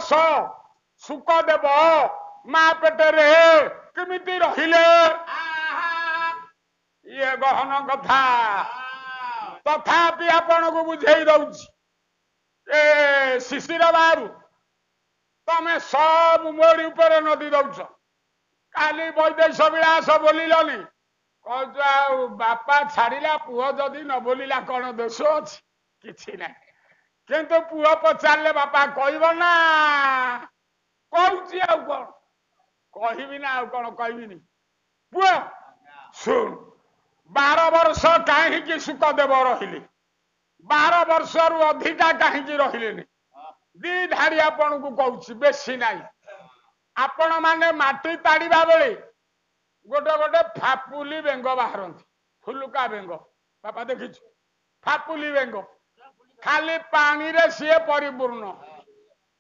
मास सुखदेव माँ पेटरे केमिति रहिले ये गहन कथा तथापि आपण को बुझेई दउछि ए शिशिर बाबू तमे सब मोड़ी ऊपर नदी दउछ काली वैदेश विलास बोलिलनी कहू बापा छाड़िला पुओ जदि न बोलिला कौन दोष अछि किछि ना किंतु पुओ पचारे बापा कहब ना कहूची आउ कौन कहबी ना आउ कौन कहबिनी पुओ सुन 12 वर्ष कहीं सुखदेव रहिले 12 वर्ष रु अधिका कहीं रहिले दी धाड़ी आपण को कहूची बेसी नाही आपण माने माटी ताड़ीबा बेले गोटे गोटे फापुली बेंग बाहरती फुलुका बेंग बापा देखिछु फापुली बेंग खाली पानी रे सीए परिपूर्ण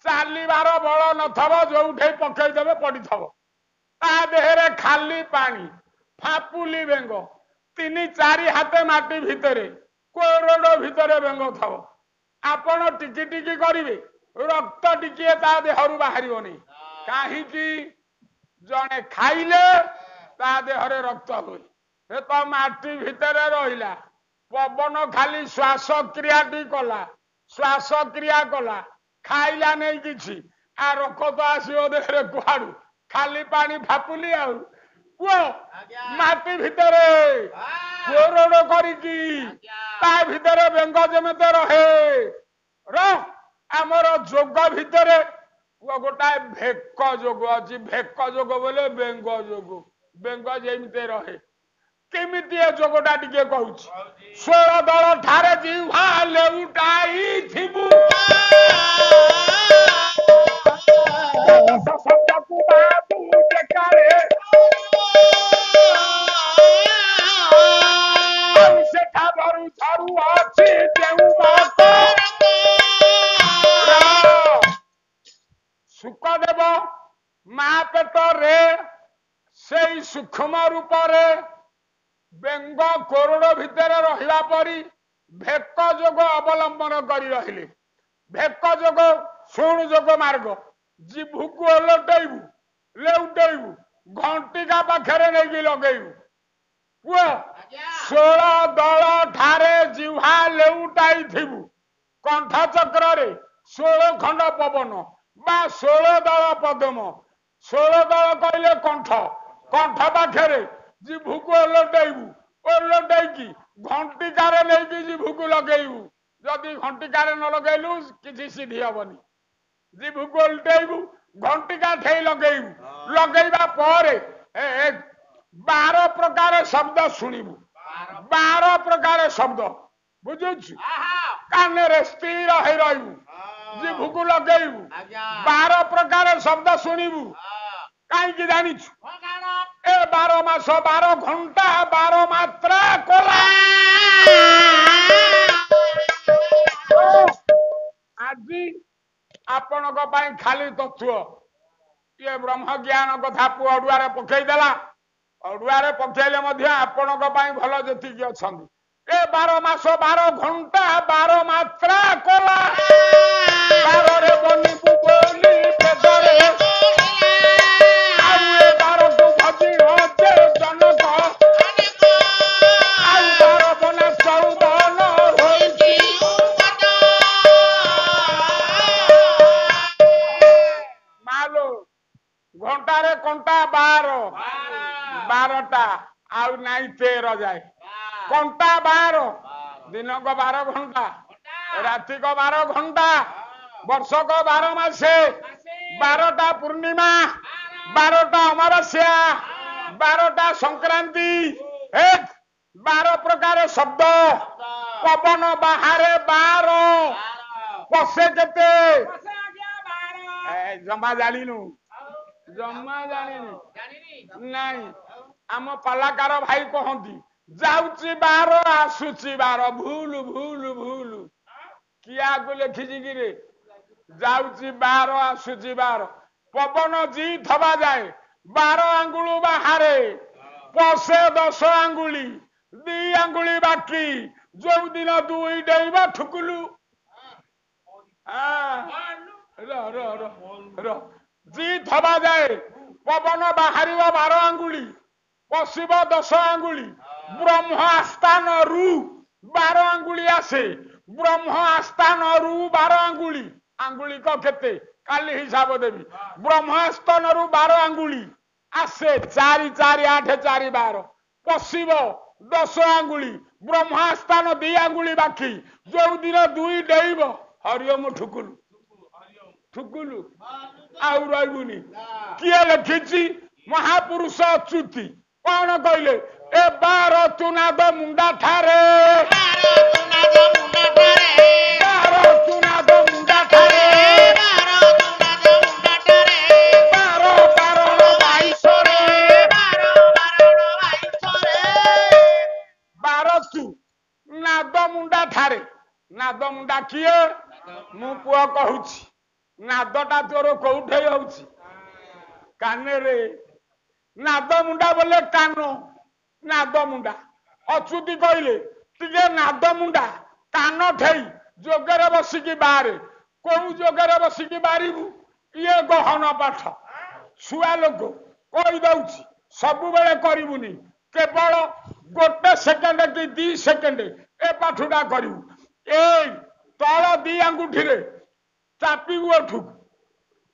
चालीबार बल नथब जो पकई देवे पड़ीथब ता देहरे खाली पानी फापुली बेंग 3-4 हाथ माटी भितरे कोरडो भितरे बेंग थब आपण टिकी टिकी करिवे रक्त टिकिए ता देहरु बाहरिबनी काहे कि जने खाइले ता देहरे रक्त हुए तो माटी भितरे रहिला पवन खाली श्वास क्रियाटी कला श्वास क्रिया कला खाइला नहीं किछि आ रक्त आसीओ देहरे कुआडू खाली पानी फापुली आ पुओ माटी भितरे कोरडो करिकी ता भितरे बेंग जेमेते रहे र आमर जोग भितरे पुओ गोटाए भेक जोग अछि भेक जोग बोले बेंग जोग बेंग जेमिते रहे केमिति ए जोगटा टिके कहूछि 16 दल ठारे जीवा लेउटाई थिबु ससतकु बाबू देखारे सेठा भरू छरू अछि देउ बात सुखदेव माँ पेट रे से सूक्ष्म रूप रे बेंग कोरड़ भितर रहिला परी भेक जोग अवलंबन करी रहिले भेक जोग शुण जोग मार्ग जीभुकु ओलटेबु लेउटेबु घंटिका पाखरे नहीं लगेबु पुओ 16 दल ठारे जिह्वा लेउटाई थिबु कंठ चक्र रे 16 खंड पवन बा 16 दल पद्म 16 दल कहले कंठ कंठ पाखरे जीभुकु ओलटेबु घंटिकार नहीं जीभुकु लगेबु जदि घंटिकार न लगेलु किछि सिद्धि हबनी जीभुकु ओलटेबु घंटिका ठेई लगेबु लगेबा परे 12 प्रकार शब्द शुणिबु 12 प्रकार शब्द बुझुछु काने रे स्थिर है रहबु जीभुकु लगेबु 12 प्रकार शब्द शुणिबु काई कि जानिछु ए 12 मास 12 घंटा 12 मात्रा कोला आज आपण को पाई खाली तत्व ये ब्रह्म ज्ञान कथा पुअडुआरे पकई देला अडुआरे पकेले मध्य आपण को पाई भलो जति कि अछंदी ए 12 मास 12 घंटा 12 मात्रा कोला 12 रे बनी बोली बेदरे घंटारे कंटा 12टा आउ नाई 13 जाए कंटा 12 दिन को 12 घंटा राति को 12 घंटा वर्ष को 12 मासे 12टा पूर्णिमा 12टा अमावास्या 12टा संक्रांति 12 प्रकार शब्द पवन बाहरे 12 पसे केते जमा जानिनु जमा जानिनी नहीं आम पालाकार भाई कहती जाऊची 12 आसुची 12 भूल भूल भूल किया को लिखी कि रे जाऊची 12 आसुची 12 पवन जी थबा जाए 12 आंगुल बाहरे पसे 10 आंगुली 2 आंगुली बाकी जो दिन 2 डेइबा ठुकुलू ଜି ଥବା ଯାଏ ପବନ ବାହାରିବ 12 ଆଙ୍ଗୁଳି ପଶିବ 10 ଆଙ୍ଗୁଳି ବ୍ରହ୍ମ ଆସ୍ଥାନରୁ 12 ଆଙ୍ଗୁଳି ଆସେ ବ୍ରହ୍ମ ଆସ୍ଥାନରୁ 12 ଆଙ୍ଗୁଳି ଆଙ୍ଗୁଳିକ କେତେ କାଲି ହିସାବ ଦେବି ବ୍ରହ୍ମ ଆସ୍ଥାନରୁ 12 ଆଙ୍ଗୁଳି ଆସେ 4 4 8 4 12 ପଶିବ 10 ଆଙ୍ଗୁଳି ବ୍ରହ୍ମାସ୍ଥାନ 2 ଆଙ୍ଗୁଳି ବାକି ଯୋଉ ଦିନ 2 ଡେଇବ ହରିଓମ ଠୁକୁଲୁ ଆଉ ରହିବୁନି କିଏ ଲେଖିଛି ମହାପୁରୁଷ ଅଚ୍ୟୁତି କଣ କହିଲେ ଏ 12 ତୁନାଦ ମୁଣ୍ଡା ଠାରେ ନାଦ ମୁଣ୍ଡା କିଏ ମୁଁ ପୁଅ କହୁଛି ନାଦଟା ତୋର କୋଉଠି ହଉଛି କାନରେ ନାଦ ମୁଣ୍ଡା ବୋଲେ କାନ ନାଦ ମୁଣ୍ଡା ଅଚ୍ୟୁତି କହିଲେ ଟିକେ ନାଦ ମୁଣ୍ଡା କାନ ଠେଇ ଯୋଗରେ ବସିକି ବାହାରେ କୋଉ ଯୋଗରେ ବସିକି ବାହାରିବୁ ଇଏ ଗହନ ପାଠ ଛୁଆ ଲୋକ କହିଦଉଛି ସବୁବେଳେ କରିବୁନି କେବଳ 1 ସେକେଣ୍ଡ କି 2 ସେକେଣ୍ଡ ଏ ପାଠଟା କରିବୁ ଏଇ ତଳ 2 ଆଙ୍ଗୁଠିରେ ଚାପିବୁ ଏଠୁକୁ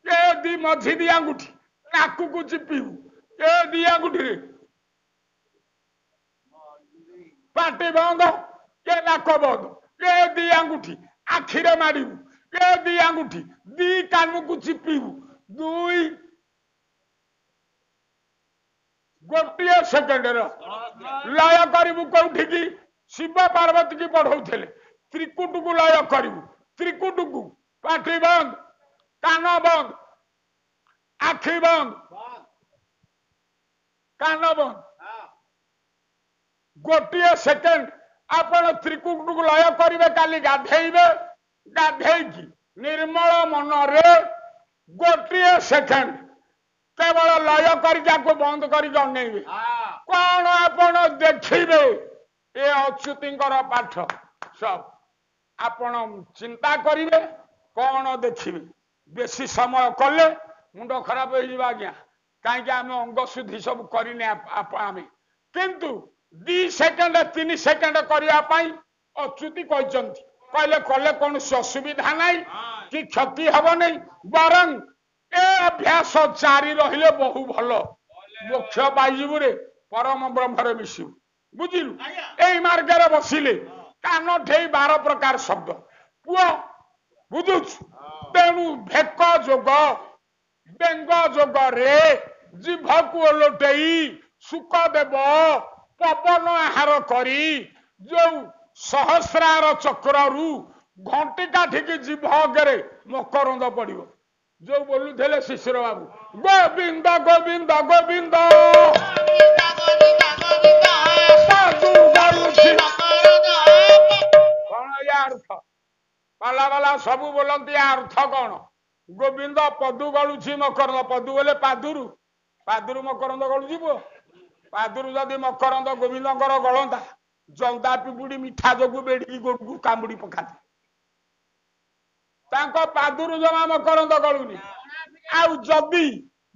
ଏ 2 ମଝି 2 ଆଙ୍ଗୁଠି ନାକକୁ ଚିପିବୁ ଏ 2 ଆଙ୍ଗୁଠିରେ ପାଟି ବନ୍ଦ ଏ ନାକ ବନ୍ଦ ଏ 2 ଆଙ୍ଗୁଠି ଆଖିରେ ମାରିବୁ ଏ 2 ଆଙ୍ଗୁଠି 2 କାନକୁ ଚିପିବୁ 2 ଗୋଟିଏ ସେକେଣ୍ଡର ଲୟ କରିବୁ କୋଉଠିକି ଶିବ ପାର୍ବତୀ କି ପଢଉଥିଲେ ତ୍ରିକୁଟକୁ ଲୟ କରିବୁ ତ୍ରିକୁଟକୁ ପାଟି ବନ୍ଦ କାନ ବନ୍ଦ ଆଖି ବନ୍ଦ କାନ ବନ୍ଦ ଗୋଟିଏ ସେକେଣ୍ଡ ଆପଣ ତ୍ରିକୁଟକୁ ଲୟ କରିବେ କାଲି ଗାଧେଇବେ ଗାଧେଇକି ନିର୍ମଳ ମନରେ ଗୋଟିଏ ସେକେଣ୍ଡ କେବଳ ଲୟ କରି ତାକୁ ବନ୍ଦ କରିକି ଅନେଇବେ କଣ ଆପଣ ଦେଖିବେ ଏ ଅଚ୍ୟୁତିଙ୍କର ପାଠ ସବୁ ଆପଣ ଚିନ୍ତା କରିବେ କଣ ଦେଖିବେ ବେଶୀ ସମୟ କଲେ ମୁଣ୍ଡ ଖରାପ ହେଇଯିବ ଆଜ୍ଞା କାହିଁକି ଆମେ ଅଙ୍ଗ ଶୁଦ୍ଧି ସବୁ କରିନେ ଆମେ କିନ୍ତୁ 2 ସେକେଣ୍ଡ 3 ସେକେଣ୍ଡ କରିବା ପାଇଁ ଅଚ୍ୟୁତି କହିଛନ୍ତି କହିଲେ କଲେ କୌଣସି ଅସୁବିଧା ନାହିଁ କି କ୍ଷତି ହବ ନାହିଁ ବରଂ ଏ ଅଭ୍ୟାସ ଜାରି ରହିଲେ ବହୁ ଭଲ ମୋକ୍ଷ ପାଇଯିବୁ ରେ ପରମ ବ୍ରହ୍ମରେ ମିଶିବୁ ବୁଝିଲୁ ଏଇ ମାର୍ଗରେ ବସିଲେ କାନ ଠେଇ 12 ପ୍ରକାର ଶବ୍ଦ ପୁଅ ବୁଝୁଛୁ ତେଣୁ ଭେକ ଯୋଗ ବେଙ୍ଗ ଯୋଗରେ ଜିଭକୁ ଓଲଟେଇ ସୁକ ଦେବ ପବନ ଆହାର କରି ଯୋଉ ସହସ୍ରାର ଚକ୍ରରୁ ଘଣ୍ଟି କାଠିକି ଜିଭ ଅଗରେ ମକରନ୍ଦ ପଡିବ ଯୋଉ ବୋଲୁଥିଲେ ଶିଶିର ବାବୁ ଗୋବିନ୍ଦ ଗୋବିନ୍ଦ ଗୋବିନ୍ଦ କଣ ୟା ଅର୍ଥ ପାଲା ବାଲା ସବୁ ବୋଲନ୍ତି ୟା ଅର୍ଥ କଣ ଗୋବିନ୍ଦ ପଦୁ ଗଳୁଛି ମକରନ୍ଦ ପଦୁ ବୋଲେ ପାଦୁରୁ ମକରନ୍ଦ ଗଳୁଛି ପୁଅ ପାଦୁରୁ ଯଦି ମକରନ୍ଦ ଗୋବିନ୍ଦଙ୍କର ଗଳନ୍ତା ଜନ୍ଦା ପିପୁଡି ମିଠା ଯୋଗୁ ବେଡିକି ଗୋଡକୁ କାମୁଡି ପକାନ୍ତି ତାଙ୍କ ପାଦୁରୁ ଜମା ମକରନ୍ଦ ଗଳୁନି ଆଉ ଯଦି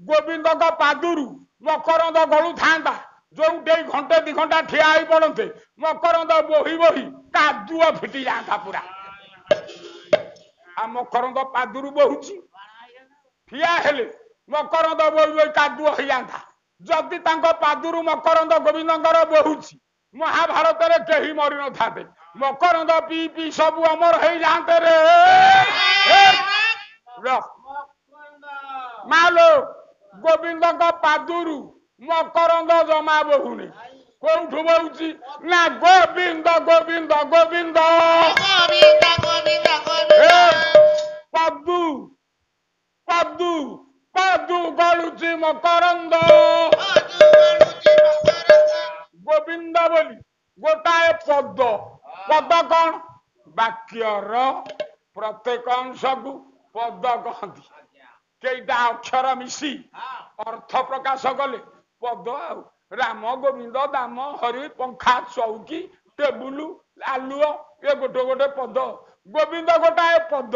ଗୋବିନ୍ଦଙ୍କ ପାଦୁରୁ ମକରନ୍ଦ ଗଳୁଥାନ୍ତା ଯୋଉଠି ଘଣ୍ଟେ 2 ଘଣ୍ଟା ଠିଆ ହେଇ ପଡନ୍ତେ ମକରନ୍ଦ ବୋହି ବୋହି କାଦୁଅ ଫିଟି ଯାଆନ୍ତା ପୁରା ଆଉ ମକରନ୍ଦ ପାଦୁରୁ ବହୁଛି ଠିଆ ହେଲେ ମକରନ୍ଦ ବୋହି ବୋହି କାଦୁଅ ହେଇଯାନ୍ତା ଯଦି ତାଙ୍କ ପାଦୁରୁ ମକରନ୍ଦ ଗୋବିନ୍ଦଙ୍କର ବହୁଛି ମହାଭାରତରେ କେହି ମରି ନଥାନ୍ତେ ମକରନ୍ଦ ପିଇ ପିଇ ସବୁ ଅମର ହେଇଯାଆନ୍ତେ ରେ ମାଲୋ ଗୋବିନ୍ଦଙ୍କ ପାଦୁରୁ ମକରନ୍ଦ ଜମା ବହୁନି କୋଉଠୁ ବହୁଛି ନା ଗୋବିନ୍ଦ ଗୋବିନ୍ଦ ଗୋବିନ୍ଦ ପଦୁ ପଦୁ ପଦୁ ଗଳୁଛି ମକରନ୍ଦ ଗୋବିନ୍ଦ ବୋଲି ଗୋଟାଏ ପଦ ପଦ କଣ ବାକ୍ୟର ପ୍ରତ୍ୟେକ ଅଂଶକୁ ପଦ କହନ୍ତି କେଇଟା ଅକ୍ଷର ମିଶି ଅର୍ଥ ପ୍ରକାଶ କଲେ ପଦ ଆଉ ରାମ ଗୋବିନ୍ଦ ଦାମ ହରି ପଙ୍ଖା ଚୌକି ଟେବୁଲ ଆଲୁଅ ଏ ଗୋଟେ ଗୋଟେ ପଦ ଗୋବିନ୍ଦ ଗୋଟାଏ ପଦ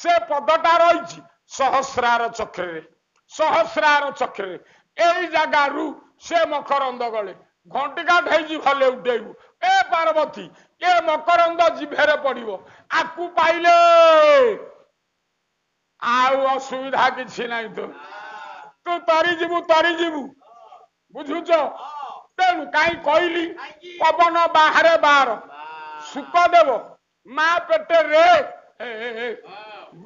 ସେ ପଦଟା ରହିଛି सहस्रार चक्रे एई जगारू से मकरंद गले घंटिका ढेजी भले उठेबू ए पार्वती ए मकरंद जिभेरे पड़िबो आकु पाइले आउ असुविधा किछि नाही तो तू तरी जीवू बुझुछ तेणु कहीं कहली पवन बाहरे बार सुख देव माँ पेटे रे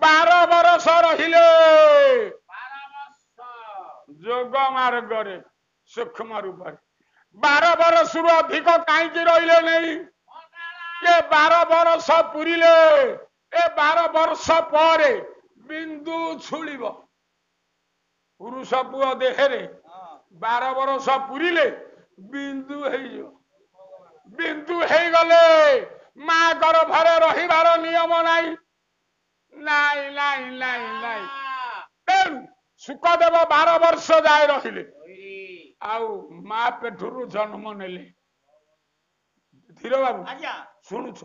12 बरस रहिले जोग मार्गरे सूक्ष्म रूप 12 बरस रु अधिक कहीं रहिले नहीं ये 12 बरस पुरिले ए 12 वर्ष पर बिंदु छुड़ब पुरुष पुओ देहरे 12 बरस पुरिले बिंदु गले माँ गर्भरे रहिबार नियम नाई तेणु सुखदेव 12 वर्ष जाए रहिले आउ माँ पेटरू जन्म नेले धीर बाबू शुणुछ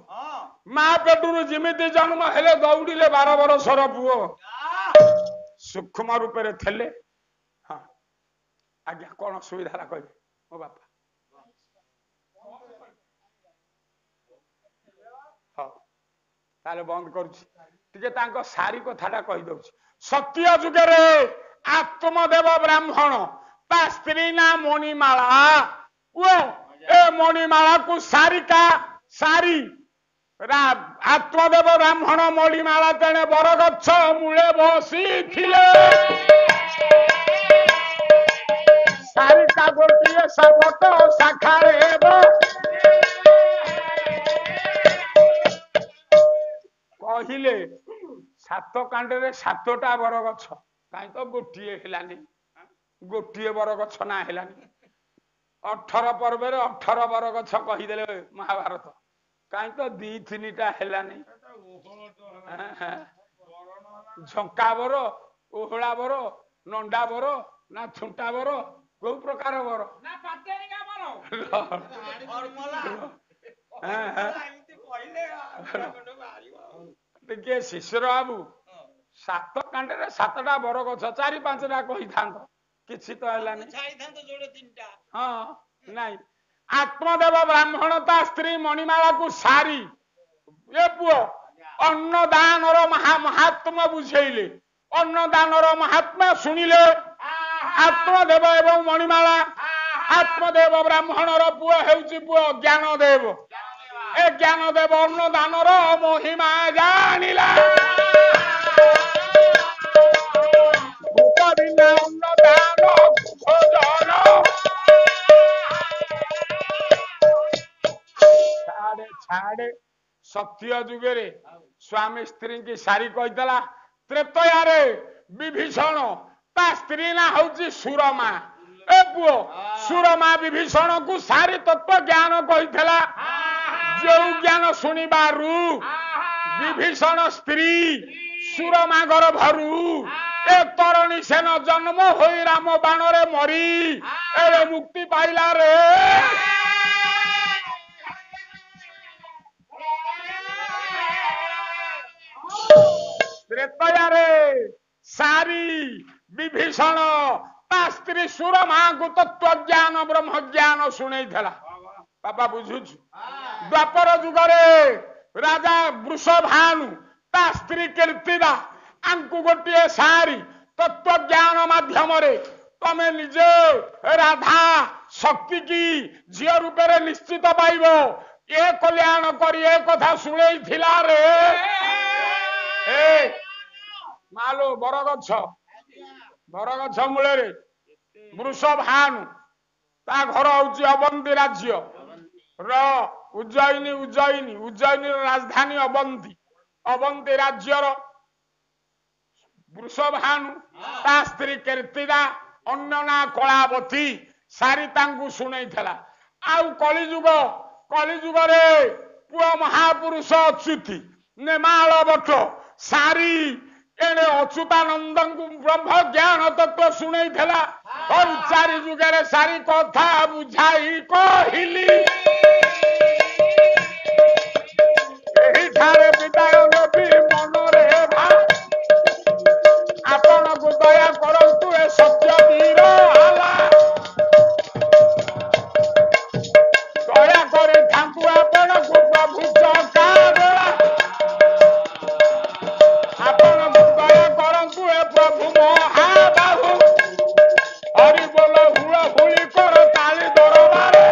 माँ पेटरू जिमिति जन्म हेले दौड़िले 12 वर्षर पुओ सूक्ष्म रूपे थे। हाँ आज्ञा कौन सुविधा कहे मो बापा हाँ ताले बंद कर सारी कथा कहीदे सत्य जुगे आत्मदेव ब्राह्मण ता स्त्री ना मणिमाला ए मणिमाला को सारिका सारी आत्मदेव ब्राह्मण मणिमाला तेणे बरगछ मूले बसी सारिका गोटे सबट शाखारे कहले 7 कांडे 7टा बरगछ कहीं तो गोटे हेलानी गोटे बरगछ ना हेलानी 18 पर्व 18 बरगछ कहीदेले महाभारत कहीं तो 2-3टा हेलानी झंका बर ओहला बर नंडा बर ना छुंटा बर कोई प्रकार बर टे शिशिर बाबू 7 कांडे 7टा बरगछ 4-5टा कही था किसी तो है हाँ नहीं आत्मदेव ब्राह्मण ता स्त्री मणिमाला को सारी ये पुओ अन्नदान महात्मा बुझेले अन्नदान महात्मा शुणिले आत्मदेव एवं मणिमाला आत्मदेव ब्राह्मण पुओ हेउची पुओ ज्ञानदेव ए ज्ञानदेव अन्नदान महिमा जानिला छाड़े सत्य जुगे स्वामी स्त्री की सारी कहीदेला त्रेतया विभीषण ता स्त्री ना हूँ सुरमा ए पुओ सुरमा विभीषण को सारी तत्व ज्ञान कहीला जो ज्ञान शुणिबारू विभीषण स्त्री सुरमा गर्भरू ए तरुणी सेन जन्म हो राम बाणरे मरी ए मुक्ति पाइला रे त्रेतया सारी विभीषण ता स्त्री सुरमा को तत्व ज्ञान ब्रह्म ज्ञान शुणई बाबा बुझुछ द्वापर जुगरे राजा वृषभानु ता स्त्री कीर्तिदा आंकु गोटे सारी तत्व ज्ञान माध्यम तमे निजे राधा शक्ति की झील रूपे निश्चित पाइब ए कल्याण कर कथा शुणई थिला रे ए मालो बरगछ मूल वृषभानु ता घर हूँ अवंती राज्य उज्जयिनी राजधानी अवंती राज्यर वृषभानु ता स्त्री कीर्तिदा अन्य ना कलावती सारी तांकु शुणई आउ कलिजुग रे पुआ महापुरुष अच्युति नेमाल बट सारी एने अच्युतानंद ब्रह्म ज्ञान तत्व शुणई और चारि जुगे सारी कथा बुझाई कहली विदाय नबी मनरे ଆପଣଙ୍କୁ ଦୟା କରନ୍ତୁ ଏ ସତ୍ୟ ତୀର ହେଲା ଦୟା କରିଥାନ୍ତୁ ଆପଣଙ୍କୁ ପ୍ରଭୁ ଚକାଡୋଳା ଆପଣଙ୍କୁ ଦୟା କରନ୍ତୁ ଏ ପ୍ରଭୁ ମହାବାହୁ ହରି ବୋଲ ହୁଳ ହୁଳି କର ତାଳି ଦରବାରେ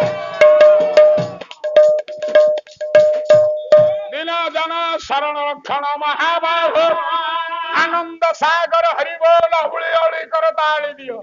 ଦିନ ଜନ ଶରଣ ରକ୍ଷଣ ମହାବାହୁ ଆନନ୍ଦ ସାଗର ହରି ବୋଲ ହୁଳି ହୁଳି କର ତାଳି ଦିଅ